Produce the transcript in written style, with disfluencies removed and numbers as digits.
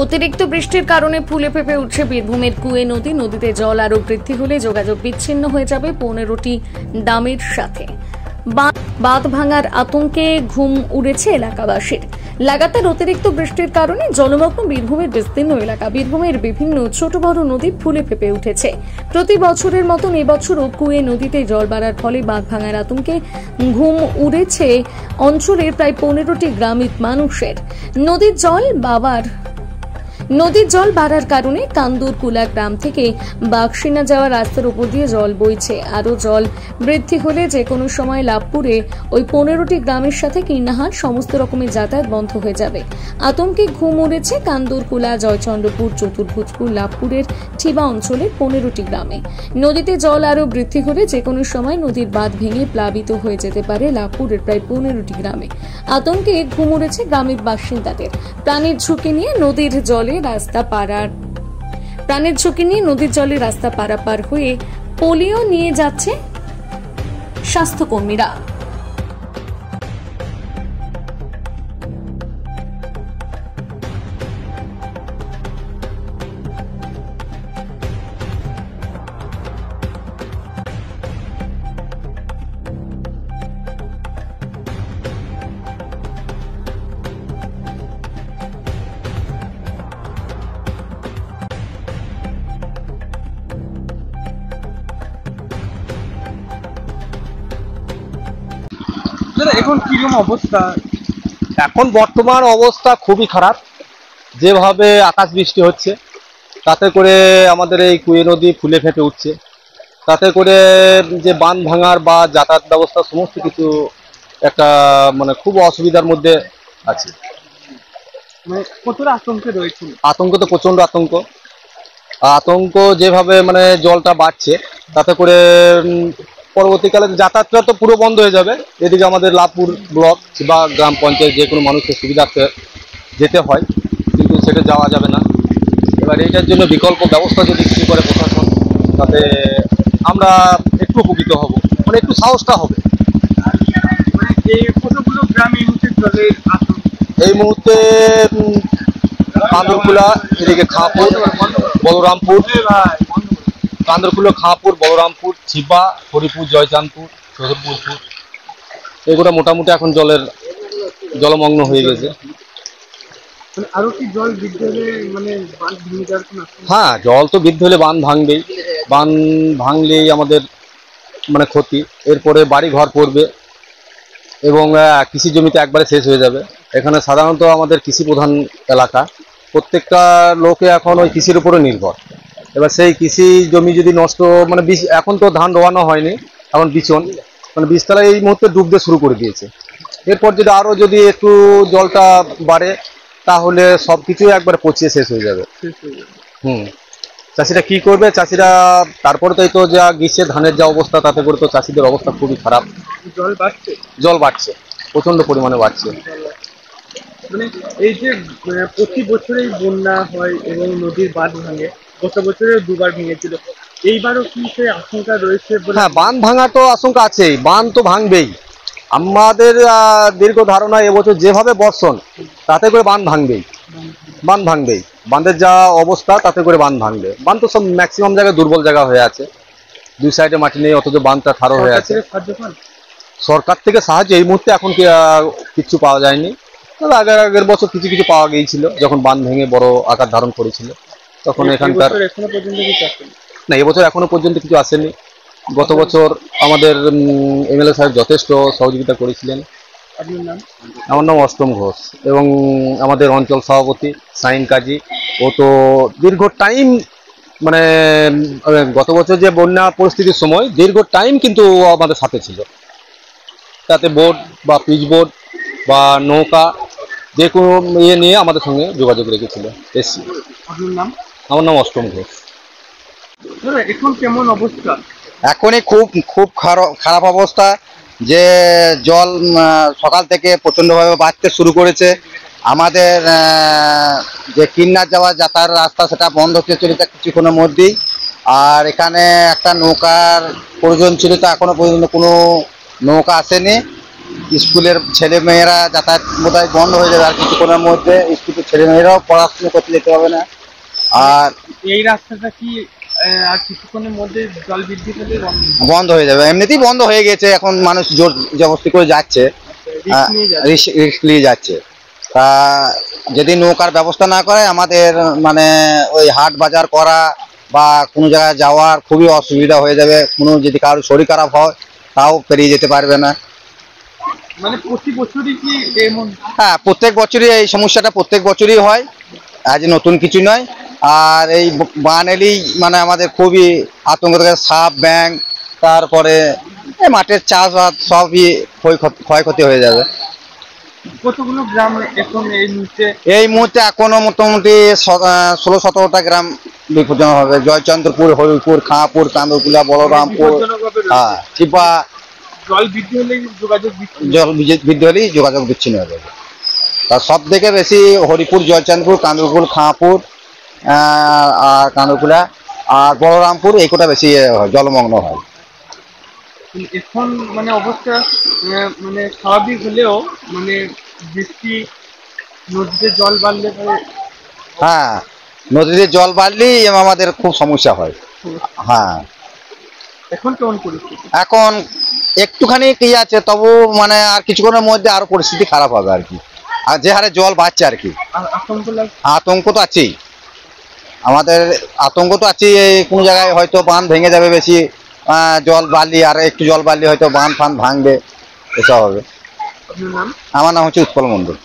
অতিরিক্ত বৃষ্টির কারণে ফুলে ফেঁপে উঠছে বীরভূমের কুয়ে নদী। নদীতে জল আরো বৃদ্ধি হলে যোগাযোগ বিচ্ছিন্ন হয়ে যাবে 15টি গ্রামের সাথে। বাঁধ ভাঙার আতঙ্কে ঘুম উড়েছে এলাকাবাসীর। লাগাতার অতিরিক্ত বৃষ্টির কারণে জলমগ্ন বীরভূমের বিস্তীর্ণ এলাকা। বীরভূমের বিভিন্ন ছোট বড় নদী ফুলে ফেঁপে উঠেছে। প্রতি বছরের মতন এবছরও কুয়ে নদীতে জল বাড়ার ফলে বাঁধ ভাঙার আতঙ্কে ঘুম উড়েছে অঞ্চলের প্রায় 15টি গ্রামের মানুষের। নদীর জল বাড়ার কারণে কান্দুরকুলা গ্রাম থেকে বাক্সিনা যাওয়ার রাস্তার উপর দিয়ে জল বইছে। আরও জল বৃদ্ধি হলে যে কোনো সময় লাভপুরে ওই 15টি গ্রামের সাথে কীর্ণাহার সমস্ত রকমের যাতায়াত বন্ধ হয়ে যাবে। আতঙ্কে ঘুম উড়েছে কান্দুরকুলা, জয়চন্দ্রপুর, চতুর্ভুজপুর, লাভপুরের ঠিবা অঞ্চলের 15টি গ্রামে। নদীতে জল আরও বৃদ্ধি হলে যে কোনো সময় নদীর বাঁধ ভেঙে প্লাবিত হয়ে যেতে পারে লাভপুরের প্রায় 15টি গ্রামে। আতঙ্কে ঘুম উড়েছে গ্রামের বাসিন্দাদের। প্রাণের ঝুঁকি নিয়ে নদীর জলে রাস্তা পারাপার হয়ে পোলিও নিয়ে যাচ্ছে স্বাস্থ্যকর্মীরা। এখন কিরকম অবস্থা? এখন বর্তমান অবস্থা খুবই খারাপ। যেভাবে আকাশ বৃষ্টি হচ্ছে তাতে করে আমাদের এই কুয়ে নদী ফুলে ফেঁপে উঠছে। তাতে করে যে বাঁধ ভাঙার বা যাতায়াত ব্যবস্থা সমস্ত কিছু একটা খুব অসুবিধার মধ্যে আছে। কতটা আতঙ্কে রয়েছে? আতঙ্ক তো প্রচণ্ড আতঙ্ক যেভাবে জলটা বাড়ছে তাতে করে পরবর্তীকালে যাতায়াতটা তো পুরো বন্ধ হয়ে যাবে। এদিকে আমাদের লাভপুর ব্লক বা গ্রাম পঞ্চায়েত যে কোনো মানুষের সুবিধার্থে যেতে হয়, কিন্তু সেটা যাওয়া যাবে না। এবার এইটার জন্য বিকল্প ব্যবস্থা যদি কিছু করে প্রশাসন, তাতে আমরা একটু উপকৃত হব, একটু সাহসটা হবে। কতগুলো গ্রামে এই মুহূর্তে কান্দরকুলা, এদিকে খাঁপুর, বলরামপুর, কান্দরকুলা, খাঁপুর, বলরামপুর, ছিপা, হরিপুর, জয়চাঁদপুর, চতুর্ভুজপুর, এগুলো মোটামুটি এখন জলমগ্ন হয়ে গেছে। আরো কি জল বৃদ্ধি হলে হ্যাঁ, জল তো বৃদ্ধি হলে বাঁধ ভাঙবেই। বাঁধ ভাঙলেই আমাদের ক্ষতি। এরপরে বাড়ি ঘর পড়বে এবং কৃষি জমিতে একবারে শেষ হয়ে যাবে। এখানে সাধারণত আমাদের কৃষি প্রধান এলাকা, প্রত্যেকটা লোকে এখন ওই কৃষির উপরে নির্ভর। এবার সেই কৃষি জমি যদি নষ্ট এখন তো ধান রোয়ানো হয়নি, এখন বিচন বীজতলা এই মুহূর্তে ডুবতে শুরু করে দিয়েছে। এরপর যদি একটু জলটা বাড়ে তাহলে সব কিছুই একবার পচিয়ে শেষ হয়ে যাবে। চাষিরা কি করবে? চাষিরা তারপরে তো যা গ্রীষ্মের ধানের যা অবস্থা, তাতে করে তো চাষিদের অবস্থা খুবই খারাপ। জল বাড়ছে প্রচন্ড পরিমাণে বাড়ছে। এই যে প্রতি বছরেই বন্যা হয় এবং নদীর বাঁধ ভাঙে, গত বছরে দুবার ভেঙেছিল, এইবারও কি সে আশঙ্কা রয়েছে? হ্যাঁ, বাঁধ ভাঙা তো আশঙ্কা আছেই, বাঁধ তো ভাঙবেই। আমাদের দীর্ঘ ধারণা এবছর যেভাবে বর্ষণ, তাতে করে বাঁধ ভাঙবেই। বাঁধের যা অবস্থা, তাতে করে বাঁধ ভাঙবে। বাঁধ তো সব ম্যাক্সিমাম জায়গায় দুর্বল জায়গা হয়ে আছে, দুই সাইডে মাটি নেই, অথচ বাঁধটা খাড়ো হয়ে আছে। সরকার থেকে সাহায্য এই মুহূর্তে এখন কিছু পাওয়া যায়নি। তবে আগের বছর কিছু কিছু পাওয়া গিয়েছিল, যখন বাঁধ ভেঙে বড় আকার ধারণ করেছিল তখন। এখানকার না, এবছর এখনো পর্যন্ত কিছু আসেনি। গত বছর আমাদের এমএলএ সাহেব যথেষ্ট সহযোগিতা করেছিলেন। আমার নাম অষ্টম ঘোষ এবং আমাদের অঞ্চল সভাপতি সাইন কাজী, ও তো দীর্ঘ টাইম গত বছর যে বন্যা পরিস্থিতির সময় দীর্ঘ টাইম কিন্তু আমাদের সাথে ছিল। তাতে বোট বা পিচ বোট বা নৌকা যে কোনো নিয়ে আমাদের সঙ্গে যোগাযোগ রেখেছিল। আমার নাম অষ্টম ঘোষ। এখন কেমন অবস্থা? এখনই খুব খারাপ অবস্থা। যে জল সকাল থেকে প্রচণ্ডভাবে বাড়তে শুরু করেছে। আমাদের যে কিন্নার যাতায়াত রাস্তা, সেটা বন্ধ হতে চলেছে কিছুক্ষণের মধ্যেই। আর এখানে একটা নৌকার প্রয়োজন ছিল, তো এখনো পর্যন্ত কোনো নৌকা আসেনি। স্কুলের ছেলে মেয়েরা যাতায়াত বোধহয় বন্ধ হয়ে যাবে আর কিছুক্ষণের মধ্যে। স্কুলের ছেলে মেয়েরাও পড়াশোনা করতে যেতে হবে না। আর এই রাস্তাটা কি আর কিছুক্ষণের মধ্যে জল বৃদ্ধি পেলে বন্ধ হয়ে যাবে, এমনিতেই বন্ধ হয়ে গেছে, এখন মানুষ জোর জবরদস্তি করে যাচ্ছে, রিস্ক নিয়ে যাচ্ছে? রিস্ক নিয়ে যাচ্ছে। তা যদি নৌকার ব্যবস্থা না করে আমাদের মানে ওই হাট বাজার করা বা কোনো জায়গায় যাওয়ার খুবই অসুবিধা হয়ে যাবে। কোনো যদি কারো শরীর খারাপ হয় তাও পেরিয়ে যেতে পারবে না। মানে প্রতি বছরই কি এমন? হ্যাঁ, প্রত্যেক বছরই এই সমস্যাটা প্রত্যেক বছরই হয়, আজ নতুন কিছু নয়। আর এই বান এলেই মানে আমাদের খুবই আতঙ্ক থাকে, সাপ ব্যাঙ, তারপরে এই মাঠের চাষবাস সবই ক্ষয়ক্ষতি হয়ে যাবে। কতগুলো গ্রাম এখন এই মুহূর্তে এখনো মোটামুটি 16-17টা গ্রাম বিপজ্জনক হবে। জয়চন্দ্রপুর, হরিপুর, খাঁপুর, কান্দরকুলা, বলরামপুর, হ্যাঁ, চিপা। জল বৃদ্ধি হলেই যোগাযোগ বৃদ্ধি হলেই যোগাযোগ বিচ্ছিন্ন হয়ে যাবে। তার সব থেকে বেশি হরিপুর, জয়চন্দ্রপুর, কান্দরকুল, খাঁপুর আর কান্দরকুলা আর বলরামপুর, এই কটা বেশি জলমগ্ন হয়। এখন মানে অবস্থা মানে স্বাভাবিক হলেও মানে বৃষ্টি, নদীতে জল বাড়লে পরে হ্যাঁ, নদীতে জল বাড়লেই আমাদের খুব সমস্যা হয়। হ্যাঁ, এখন কেমন পরিস্থিতি? এখন একটুখানি কি আছে, তবু মানে আর কিছুক্ষণের মধ্যে আরো পরিস্থিতি খারাপ হবে আর কি। আর যে হারে জল বাড়ছে আর কি, আতঙ্ক তো আছেই, আমাদের আতঙ্ক তো আছেই। কোনো জায়গায় হয়তো বাঁধ ভেঙে যাবে, বেশি জল বাড়লি, আর একটু জল বাড়লি হয়তো বাঁধ ফাঁধ ভাঙবে, এসব হবে। আপনার নাম? আমার নাম হচ্ছে উৎপল মণ্ডল।